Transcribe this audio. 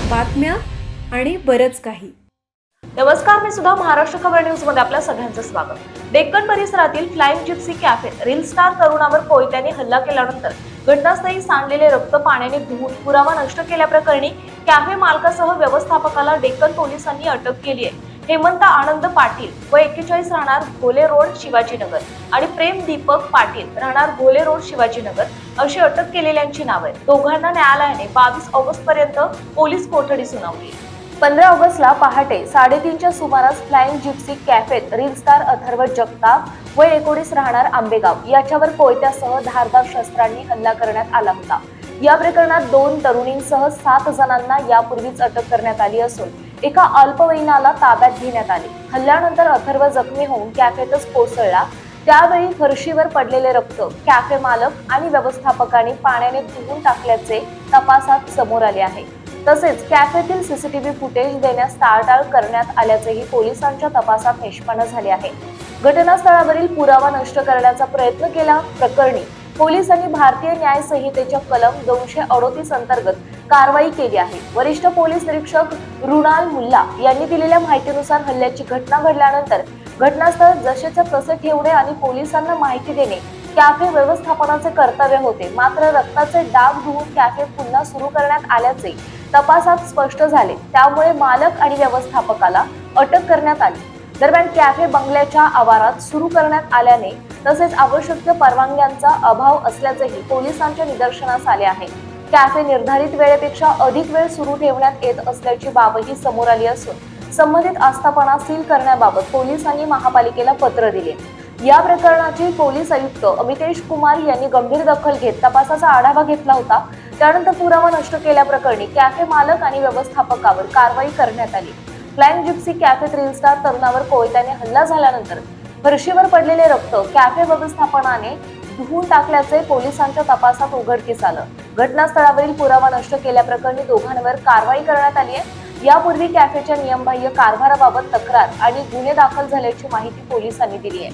बातम्या आणि बरंच काही. नमस्कार, मी सुद्धा महाराष्ट्र खबर न्यूज मध्ये आपल्या सगळ्यांचं स्वागत. डेक्कन परिसरातील फ्लाइंग जिप्सी कॅफेत रील स्टार तरुणावर कोयत्याने हल्ला केल्यानंतर घटनास्थळी सांडलेले रक्त पाण्याने धुवून पुरावा नष्ट केल्याप्रकरणी कॅफे मालकासह व्यवस्थापकाला डेक्कन पोलिसांनी अटक केली आहे. हेमंत आनंद पाटील व 41 राहणार भोले रोड शिवाजीनगर आणि प्रेम दीपक पाटील राहणार भोले रोड शिवाजीनगर अशी अटक केलेल्यांची नावे आहेत. दोघांना न्यायालयाने 22 ऑगस्ट पर्यंत पोलीस कोठडी सुनावली. 15 ऑगस्टला पहाटे 3:30च्या सुमारास फ्लाइंग जिप्सी कॅफेत रील स्टार अथर्व जगताप व 19 राहणार आंबेगाव याच्यावर कोयत्यासह धारदार शस्त्रांनी हल्ला करण्यात आला होता. या प्रकरणात 2 तरुणींसह 7 जणांना यापूर्वीच अटक करण्यात आली असून एका अल्पवयीनाला ताब्यात घेण्यात आले. हल्ल्यानंतर अथर्व जखमी होऊन कॅफेतच कोसळला. त्यावेळी फरशीवर पडलेले रक्त कॅफे मालक आणि व्यवस्थापकांनी पाण्याने धुवून टाकल्याचे तपासात समोर आले आहे. तसेच कॅफेतील सीसीटीव्ही फुटेज देण्यास टाळाटाळ करण्यात आल्याचेही पोलिसांच्या तपासात निष्पन्न झाले आहे. घटनास्थळावरील पुरावा नष्ट करण्याचा प्रयत्न केला प्रकरणी पोलिसांनी भारतीय न्याय संहितेच्या कलम 238 अंतर्गत कारवाई केली आहे. वरिष्ठ पोलीस निरीक्षक रुणाल मुल्ला यांनी दिलेल्या माहितीनुसार हल्ल्याची घटना घडल्यानंतर घटनास्थळ जसेच्या तसे ठेवणे आणि पोलिसांना माहिती देणे कॅफे व्यवस्थापनाचे कर्तव्य होते. मात्र रक्ताचे डाग धुवून कॅफे पुन्हा सुरू करण्यात आल्याचे तपासात स्पष्ट झाले. त्यामुळे मालक आणि व्यवस्थापकाला अटक करण्यात आली. दरम्यान कॅफे बंगल्याच्या आवारात सुरू करण्यात आल्याने तसेच आवश्यक परवानग्यांचा अभाव असल्याचेही पोलिसांच्या निदर्शनास आले आहे. कॅफे निर्धारित वेळेपेक्षा अधिक वेळ सुरू ठेवण्यात येत असल्याची बाबही समोर आली असून संबंधित आस्थापना सील करण्याबाबत पोलिसांनी महापालिकेला पत्र दिले. या प्रकरणाची पोलीस आयुक्त अमितेश कुमार यांनी गंभीर दखल घेत तपासाचा आढावा घेतला होता. त्यानंतर पुरावा नष्ट केल्याप्रकरणी कॅफे मालक आणि व्यवस्थापकावर कारवाई करण्यात आली. फ्लाइंग जिप्सी कॅफेत रील स्टार तरुणावर कोयत्याने हल्ला झाल्यानंतर फरशीवर पडलेले रक्त कॅफे व्यवस्थापनाने धुवून टाकल्याचे पोलिसांच्या तपासात उघडकीस आलं. घटनास्थळावरील पुरावा नष्ट केल्याप्रकरणी दोघांवर कारवाई करण्यात आली आहे. यापूर्वी कॅफेच्या नियमबाह्य कारभाराबाबत तक्रार आणि गुन्हे दाखल झाल्याची माहिती पोलिसांनी दिली आहे.